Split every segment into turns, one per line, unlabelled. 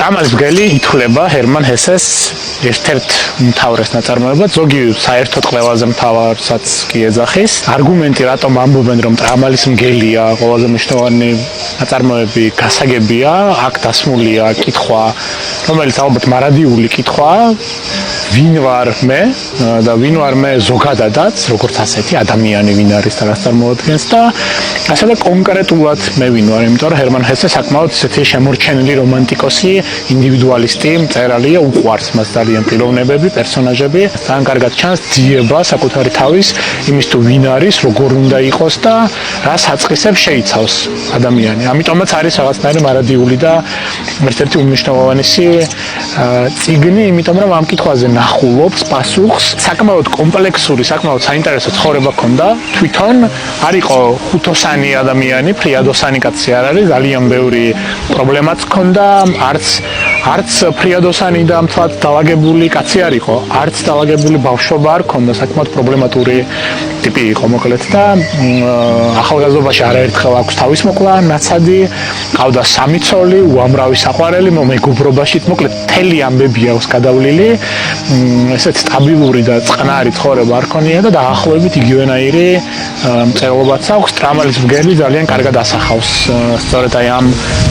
ტრამალის მგელი ითვლება ჰერმან ჰესეს ერთ-ერთ უმთავრეს ნაწარმოებად, ზოგი საერთოდ ყველაზე მთავარსაც კი ეძახის. არგუმენტი რატომ ამბობენ რომ ტრამალის მგელია ყველაზე მნიშვნელოვანი ნაწარმოები გასაგებია, აქ დასმულია კითხვა, რომელიც ალბათ მარადიული კითხვაა, ვინ ვარ მე და ვინ ვარ მე ზოგადადაც, როგორც ასეთი ადამიანი ვინ არის და რას წარმოადგენს და ასევე კონკრეტულად მე ვინ ვარ, იმიტომ რომ ჰერმან ჰესე საკმაოდ ისეთი შემორჩენილი რომანტიკოსი, ინდივიდუალისტი მწერალია, უყვარს მას ძალიან პიროვნებები, პერსონაჟები, ძალიან კარგად ჩანს ძიება საკუთარი თავის იმის თუ ვინ არის, როგორ უნდა იყოს და რა საწყისებს შეიცავს ადამიანი. ამიტომაც არის რაღაცნაირი მარადიული და ერთ-ერთი უმნიშვნელოვანესი წიგნი, იმიტომ რომ ამ კითხვაზე ნახულობს პასუხს. საკმაოდ კომპლექსური, საკმაოდ საინტერესო ცხოვრება ჰქონდა. თვითონ არ იყო ხუთოსანი ადამიანი, ფრიადოსანი კაცი არ არის, ძალიან ბევრი პრობლემაც ჰქონდა, არც ფრიადოსანი და მთლად დაალაგებული კაცი არ იყო, არც დაალაგებული ბავშვობა არ ჰქონდა, საკმაოდ პრობლემატური ტიპი იყო მოკლედ და ახალგაზრდობაში არაერთხელ აქვს თავის მოკლა ნაცადი, ყავდა 3 ცოლი, უამრავი საყვარელი, მეგობრობაშიც მოკლედ მთელი ამბები აქვს გადავლილი. ესეთი სტაბილური და წყნარი ცხოვრება არ ქონია და დაახლოებით იგივენაირი მწერლობაც აქვს. ტრამალის მგელი ძალიან კარგად ასახავს სწორედ აი ამ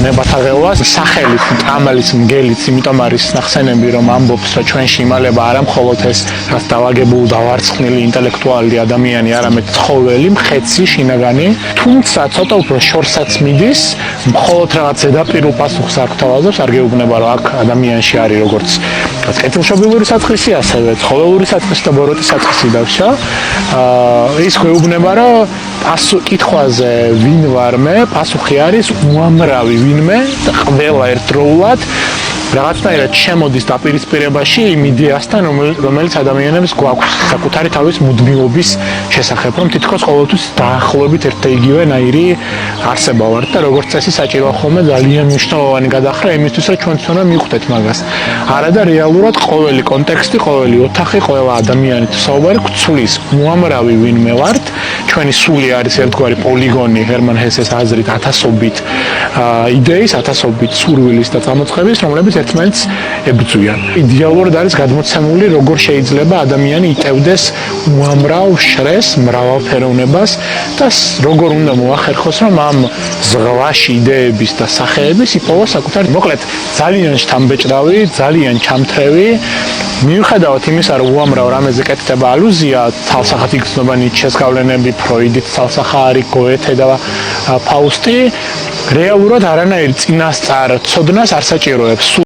ნებათაღელვას. სახელით ტრამალის მგელიც იმიტომ არის ნახსენები რომ ამბობს რომ ჩვენში იმალება არა მხოლოდ ეს რაც დავაგებულ დავარცხნილი ინტელექტუალი ადამიანი, არამედ ცხოველი, მხეცი, შინაგანი, თუმცა ცოტა უფრო შორსაც მიდის, მხოლოდ რაღაც ზედაპირულ პასუხს არ გვთავაზობს, არ გეუბნება რომ აქ ადამიანში არის როგორც კეთილშობილური საწყისი, ასევე ცხოველური საწყისი და ბოროტი საწყისი დავშა. ის გვეუბნება რომ კითხვაზე ვინ ვარ მე, პასუხი არის უამრავი ვინმე და ყველა ერთდროულად რაღაცნაირად შემოდის დაპირისპირებაში იმ იდეასთან, რომელიც ადამიანებს გვაქვს საკუთარი თავის მუდმივობის შესახებ, რომ თითქოს ყოველთვის დაახლოებით ერთეიგივენაირი არსება ვართ და როგორც წესი საჭიროა ხოლმე ძალიან მნიშვნელოვანი გადახრა იმისთვის, რომ ჩვენც უნდა მივხვდეთ მაგას. არადა რეალურად ყოველი კონტექსტი, ყოველი ოთახი, ყველა ადამიანი თუ საუბარი გვცვლის უამრავი ვინმე ვართ. ჩვენი სული არის ერთგვარი პოლიგონი ჰერმან ჰესეს აზრით ათასობით იდეის, ათასობით სურვილის და წამოწყების, რომლებიც ერთმანეთს ებრძვიან. იდეალურად არის გადმოცემული, როგორ შეიძლება ადამიანი იტევდეს უამრავ შრეს, მრავალფეროვნებას და როგორ უნდა მოახერხოს, რომ ამ ზღვაში იდეების და სახეების იპოვოს საკუთარი, მოკლედ ძალიან შთამბეჭდავი, ძალიან ჩამთრევი. მიუხედავად იმისა, რომ უამრავ რამეზე კეთდება ალუზია, თალსახად იგრძნობა ნიცშეს გავლენები, ფროიდით თალსახა არის გოეთე და ფაუსტი, რეალურად არანაირ წინასწარ ცოდნას არ საჭიროებს.